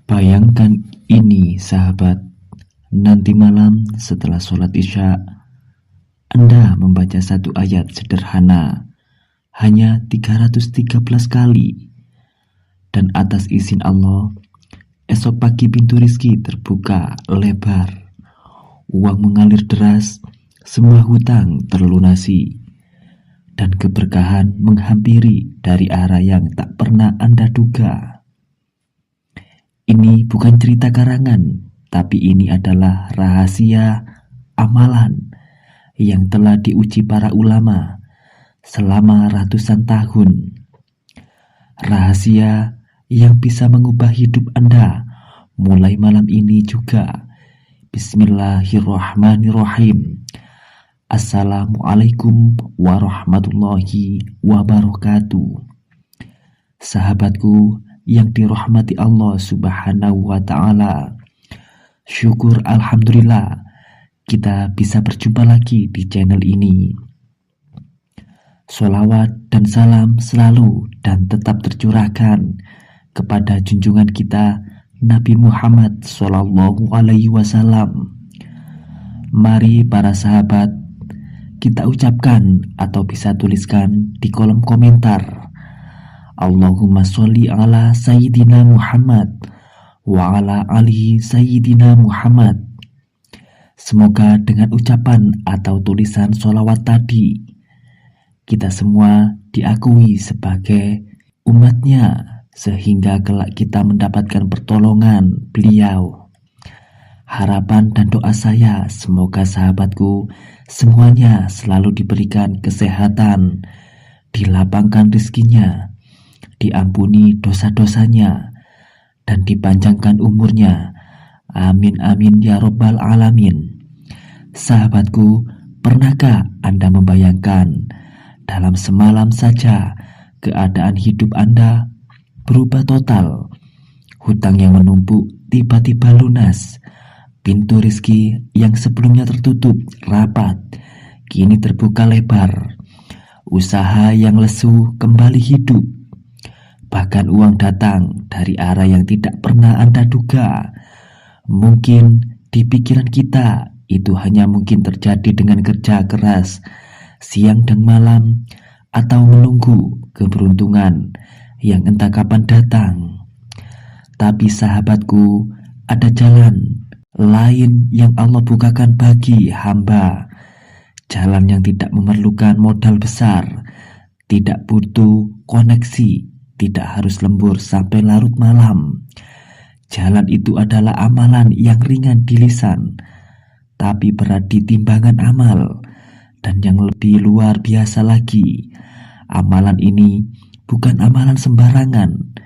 Bayangkan ini sahabat, nanti malam setelah sholat isya, Anda membaca satu ayat sederhana, hanya 313 kali. Dan atas izin Allah, esok pagi pintu rizki terbuka lebar. Uang mengalir deras, semua hutang terlunasi. Dan keberkahan menghampiri dari arah yang tak pernah Anda duga. Ini bukan cerita karangan, tapi ini adalah rahasia amalan yang telah diuji para ulama selama ratusan tahun. Rahasia yang bisa mengubah hidup Anda mulai malam ini juga. Bismillahirrahmanirrahim. Assalamualaikum warahmatullahi wabarakatuh. Sahabatku yang dirahmati Allah Subhanahu wa Ta'ala, syukur alhamdulillah kita bisa berjumpa lagi di channel ini. Sholawat dan salam selalu dan tetap tercurahkan kepada junjungan kita Nabi Muhammad Sallallahu Alaihi Wasallam. Mari para sahabat, kita ucapkan atau bisa tuliskan di kolom komentar, Allahumma sholli ala Sayyidina Muhammad wa ala ali Sayyidina Muhammad. Semoga dengan ucapan atau tulisan sholawat tadi, kita semua diakui sebagai umatnya, sehingga kelak kita mendapatkan pertolongan beliau. Harapan dan doa saya, semoga sahabatku semuanya selalu diberikan kesehatan, dilapangkan rezekinya, diampuni dosa-dosanya, dan dipanjangkan umurnya. Amin amin ya robbal alamin. Sahabatku, pernahkah Anda membayangkan dalam semalam saja keadaan hidup Anda berubah total? Hutang yang menumpuk tiba-tiba lunas. Pintu rezeki yang sebelumnya tertutup rapat kini terbuka lebar. Usaha yang lesu kembali hidup. Bahkan uang datang dari arah yang tidak pernah Anda duga. Mungkin di pikiran kita itu hanya mungkin terjadi dengan kerja keras siang dan malam, atau menunggu keberuntungan yang entah kapan datang. Tapi sahabatku, ada jalan lain yang Allah bukakan bagi hamba. Jalan yang tidak memerlukan modal besar, tidak butuh koneksi, tidak harus lembur sampai larut malam. Jalan itu adalah amalan yang ringan di lisan, tapi berat di timbangan amal. Dan yang lebih luar biasa lagi, amalan ini bukan amalan sembarangan.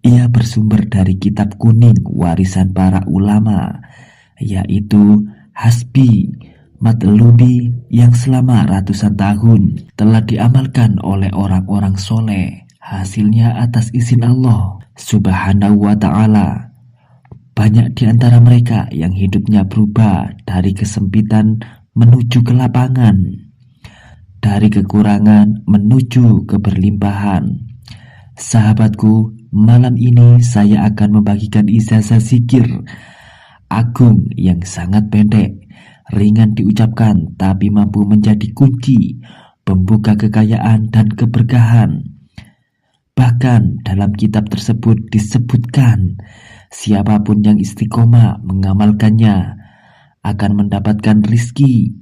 Ia bersumber dari kitab kuning warisan para ulama, yaitu Hasbi Matlubi, yang selama ratusan tahun telah diamalkan oleh orang-orang soleh. Hasilnya atas izin Allah Subhanahu wa Ta'ala. Banyak di antara mereka yang hidupnya berubah dari kesempitan menuju kelapangan, dari kekurangan menuju keberlimpahan. Sahabatku, malam ini saya akan membagikan ijazah zikir agung yang sangat pendek, ringan diucapkan, tapi mampu menjadi kunci pembuka kekayaan dan keberkahan. Bahkan dalam kitab tersebut disebutkan, siapapun yang istiqomah mengamalkannya akan mendapatkan rizki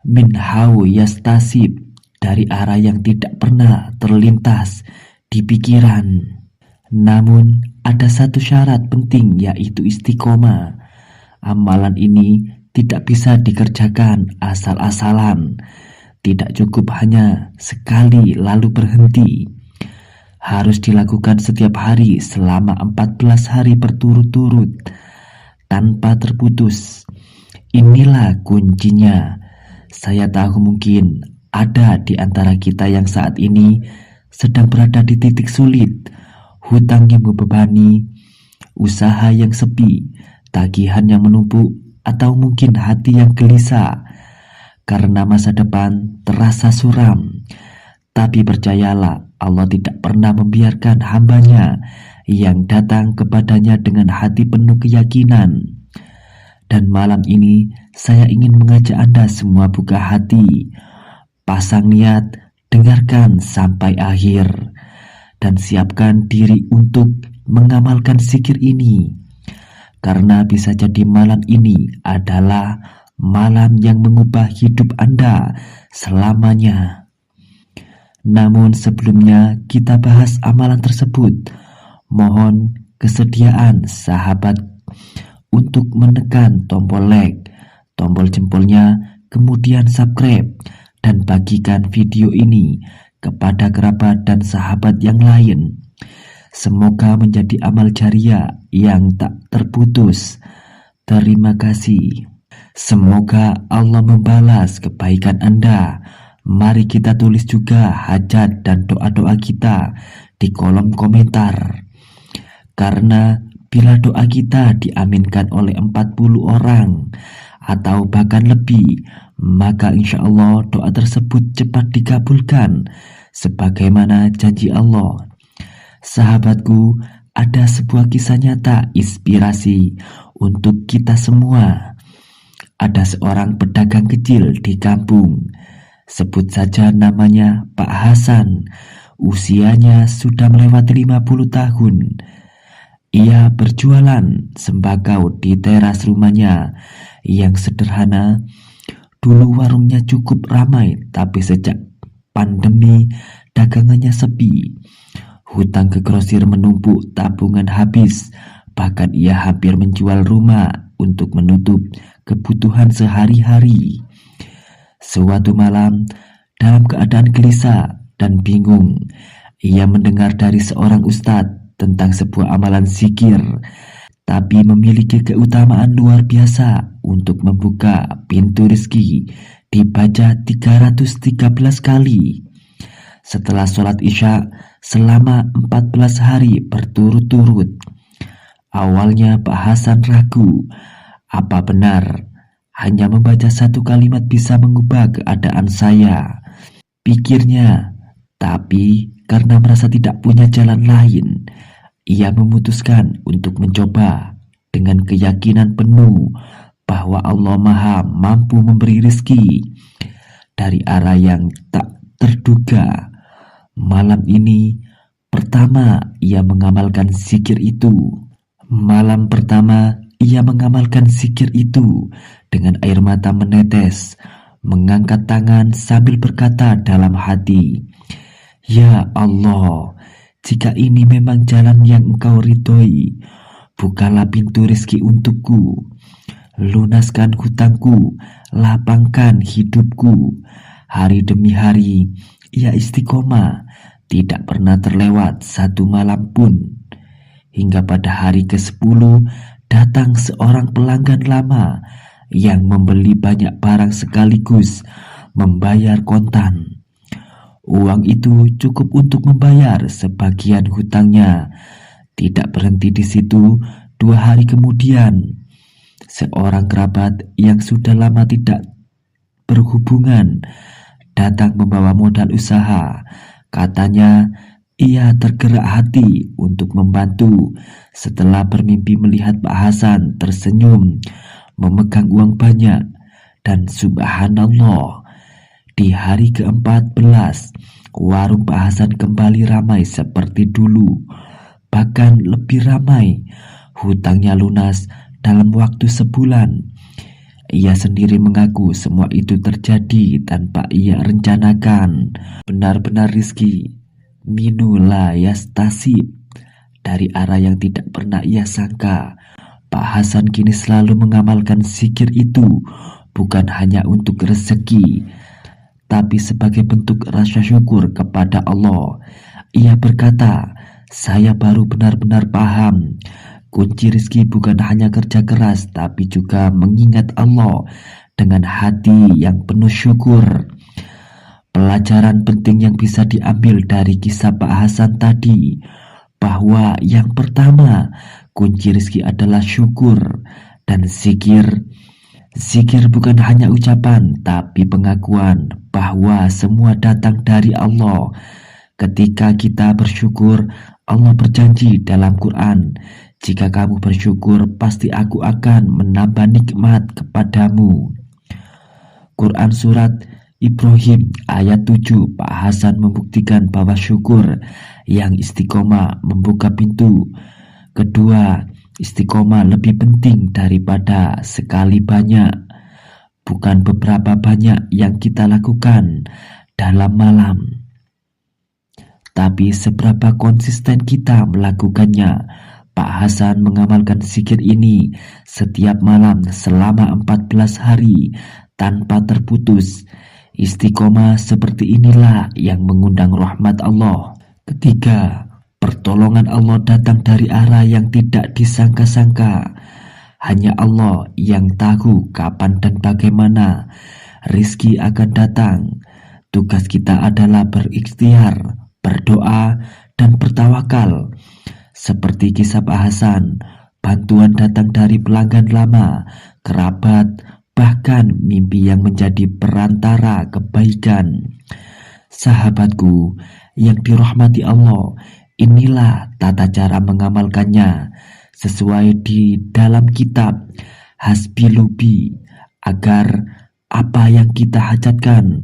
min hau yastasib, dari arah yang tidak pernah terlintas di pikiran. Namun ada satu syarat penting, yaitu istiqomah. Amalan ini tidak bisa dikerjakan asal-asalan. Tidak cukup hanya sekali lalu berhenti. Harus dilakukan setiap hari selama 14 hari berturut-turut tanpa terputus. Inilah kuncinya. Saya tahu mungkin ada di antara kita yang saat ini sedang berada di titik sulit. Hutang yang membebani, usaha yang sepi, tagihan yang menumpuk, atau mungkin hati yang gelisah karena masa depan terasa suram. Tapi percayalah, Allah tidak pernah membiarkan hambanya yang datang kepadanya dengan hati penuh keyakinan. Dan malam ini saya ingin mengajak Anda semua buka hati, pasang niat, dengarkan sampai akhir, dan siapkan diri untuk mengamalkan zikir ini. Karena bisa jadi malam ini adalah malam yang mengubah hidup Anda selamanya. Namun sebelumnya kita bahas amalan tersebut, mohon kesediaan sahabat untuk menekan tombol like, tombol jempolnya, kemudian subscribe, dan bagikan video ini kepada kerabat dan sahabat yang lain. Semoga menjadi amal jariah yang tak terputus. Terima kasih. Semoga Allah membalas kebaikan Anda. Mari kita tulis juga hajat dan doa-doa kita di kolom komentar. Karena bila doa kita diaminkan oleh 40 orang atau bahkan lebih, maka insya Allah doa tersebut cepat dikabulkan sebagaimana janji Allah. Sahabatku, ada sebuah kisah nyata inspirasi untuk kita semua. Ada seorang pedagang kecil di kampung, sebut saja namanya Pak Hasan. Usianya sudah melewati 50 tahun. Ia berjualan sembako di teras rumahnya yang sederhana. Dulu warungnya cukup ramai, tapi sejak pandemi dagangannya sepi. Hutang ke grosir menumpuk, tabungan habis. Bahkan ia hampir menjual rumah untuk menutup kebutuhan sehari-hari. Suatu malam, dalam keadaan gelisah dan bingung, ia mendengar dari seorang ustadz tentang sebuah amalan zikir, tapi memiliki keutamaan luar biasa untuk membuka pintu rezeki, dibaca 313 kali. Setelah sholat isya selama 14 hari berturut-turut. Awalnya Pak Hasan ragu, apa benar hanya membaca satu kalimat bisa mengubah keadaan saya? Pikirnya, tapi karena merasa tidak punya jalan lain, ia memutuskan untuk mencoba dengan keyakinan penuh bahwa Allah Maha mampu memberi rezeki dari arah yang tak terduga. Malam ini pertama ia mengamalkan zikir itu. Malam pertama ia mengamalkan zikir itu dengan air mata menetes, mengangkat tangan sambil berkata dalam hati, "Ya Allah, jika ini memang jalan yang Engkau ridhoi, bukalah pintu rezeki untukku, lunaskan hutangku, lapangkan hidupku." Hari demi hari ia istiqomah, tidak pernah terlewat satu malam pun. Hingga pada hari ke-10 datang seorang pelanggan lama yang membeli banyak barang sekaligus membayar kontan. Uang itu cukup untuk membayar sebagian hutangnya. Tidak berhenti di situ, 2 hari kemudian seorang kerabat yang sudah lama tidak berhubungan datang membawa modal usaha. Katanya ia tergerak hati untuk membantu setelah bermimpi melihat Pak Hasan tersenyum memegang uang banyak. Dan subhanallah, di hari ke-14 warung Pak Hasan kembali ramai seperti dulu, bahkan lebih ramai. Hutangnya lunas dalam waktu sebulan. Ia sendiri mengaku semua itu terjadi tanpa ia rencanakan. Benar-benar rizki minula yastasib, dari arah yang tidak pernah ia sangka. Pak Hasan kini selalu mengamalkan zikir itu, bukan hanya untuk rezeki, tapi sebagai bentuk rasa syukur kepada Allah. Ia berkata, "Saya baru benar-benar paham. Kunci rezeki bukan hanya kerja keras, tapi juga mengingat Allah dengan hati yang penuh syukur." Pelajaran penting yang bisa diambil dari kisah Pak Hasan tadi, bahwa yang pertama, kunci rezeki adalah syukur dan zikir. Zikir bukan hanya ucapan, tapi pengakuan bahwa semua datang dari Allah. Ketika kita bersyukur, Allah berjanji dalam Quran, jika kamu bersyukur, pasti aku akan menambah nikmat kepadamu. Quran Surat Ibrahim ayat 7, Pak Hasan membuktikan bahwa syukur yang istiqomah membuka pintu. Kedua, istiqomah lebih penting daripada sekali banyak, bukan beberapa banyak yang kita lakukan dalam malam, tapi seberapa konsisten kita melakukannya. Pak Hasan mengamalkan zikir ini setiap malam selama 14 hari tanpa terputus. Istiqomah seperti inilah yang mengundang rahmat Allah. Ketiga, pertolongan Allah datang dari arah yang tidak disangka-sangka. Hanya Allah yang tahu kapan dan bagaimana rizki akan datang. Tugas kita adalah berikhtiar, berdoa, dan bertawakal. Seperti kisah Pak Hasan, bantuan datang dari pelanggan lama, kerabat, bahkan mimpi yang menjadi perantara kebaikan. Sahabatku yang dirahmati Allah, inilah tata cara mengamalkannya sesuai di dalam kitab Hasbilubi, agar apa yang kita hajatkan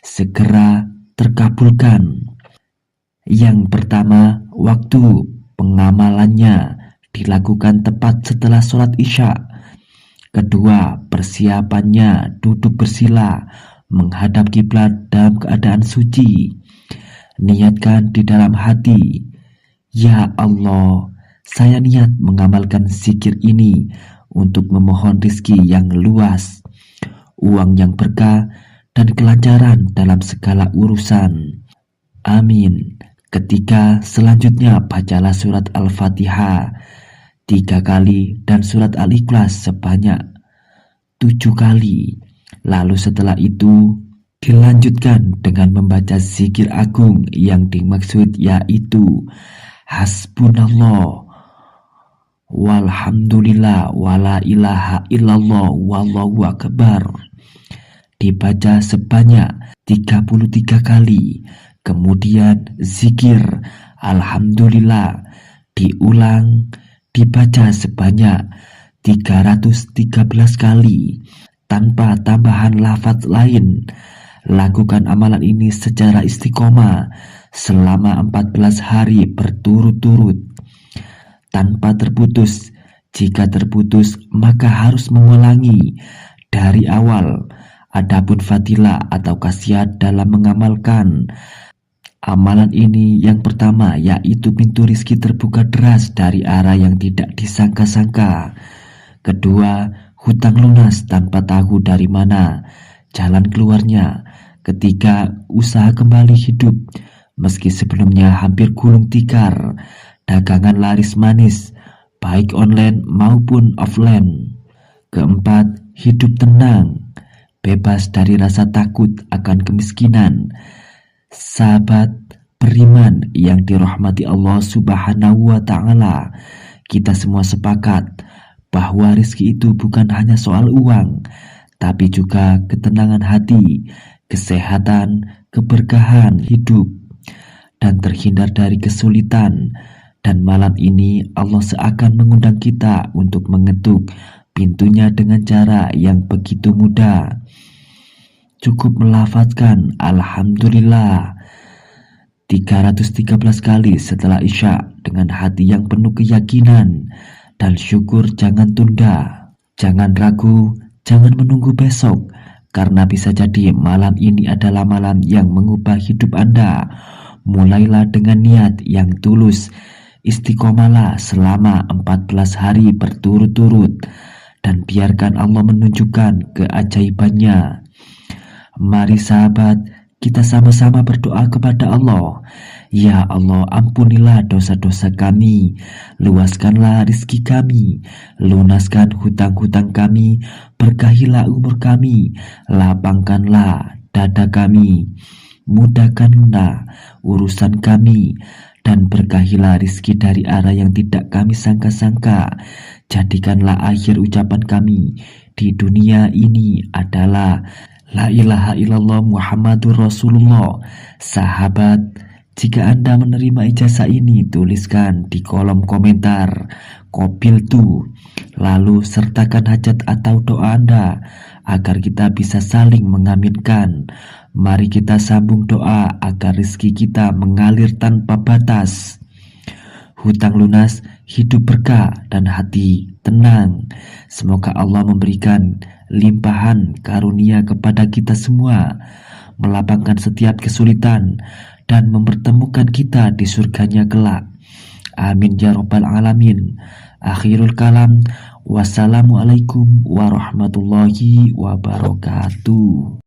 segera terkabulkan. Yang pertama, waktu pengamalannya dilakukan tepat setelah sholat Isya. Kedua, persiapannya duduk bersila menghadap kiblat dalam keadaan suci. Niatkan di dalam hati, ya Allah, saya niat mengamalkan zikir ini untuk memohon rizki yang luas, uang yang berkah, dan kelancaran dalam segala urusan. Amin. Ketiga, selanjutnya bacalah surat Al-Fatihah 3 kali dan surat Al-Ikhlas sebanyak 7 kali. Lalu setelah itu dilanjutkan dengan membaca zikir agung yang dimaksud, yaitu Hasbunallah walhamdulillah wala ilaha illallah wallahu akbar. Dibaca sebanyak 33 kali. Kemudian zikir alhamdulillah diulang, dibaca sebanyak 313 kali tanpa tambahan lafaz lain. Lakukan amalan ini secara istiqomah selama 14 hari berturut-turut tanpa terputus. Jika terputus, maka harus mengulangi dari awal. Adapun fadilah atau khasiat dalam mengamalkan amalan ini, yang pertama yaitu pintu rizki terbuka deras dari arah yang tidak disangka-sangka. Kedua, hutang lunas tanpa tahu dari mana jalan keluarnya. Ketiga, usaha kembali hidup meski sebelumnya hampir gulung tikar. Dagangan laris manis baik online maupun offline. Keempat, hidup tenang, bebas dari rasa takut akan kemiskinan. Sahabat beriman yang dirahmati Allah Subhanahu wa Ta'ala, kita semua sepakat bahwa rizki itu bukan hanya soal uang, tapi juga ketenangan hati, kesehatan, keberkahan hidup, dan terhindar dari kesulitan. Dan malam ini Allah seakan mengundang kita untuk mengetuk pintunya dengan cara yang begitu mudah. Cukup melafazkan alhamdulillah 313 kali setelah Isya dengan hati yang penuh keyakinan dan syukur. Jangan tunda, jangan ragu, jangan menunggu besok, karena bisa jadi malam ini adalah malam yang mengubah hidup Anda. Mulailah dengan niat yang tulus, istiqomalah selama 14 hari berturut-turut, dan biarkan Allah menunjukkan keajaibannya. Mari sahabat, kita sama-sama berdoa kepada Allah. Ya Allah, ampunilah dosa-dosa kami, luaskanlah rizki kami, lunaskan hutang-hutang kami, berkahilah umur kami, lapangkanlah dada kami, mudahkanlah urusan kami, dan berkahilah rizki dari arah yang tidak kami sangka-sangka. Jadikanlah akhir ucapan kami di dunia ini adalah La ilaha illallah Muhammadur Rasulullah. Sahabat, Jika Anda menerima ijazah ini, tuliskan di kolom komentar Qabiltu, lalu sertakan hajat atau doa Anda agar kita bisa saling mengaminkan. Mari kita sambung doa agar rezeki kita mengalir tanpa batas, hutang lunas, hidup berkah, dan hati tenang. Semoga Allah memberikan limpahan karunia kepada kita semua, melapangkan setiap kesulitan, dan mempertemukan kita di surganya kelak. Amin ya rabbal alamin. Akhirul kalam. Wassalamualaikum warahmatullahi wabarakatuh.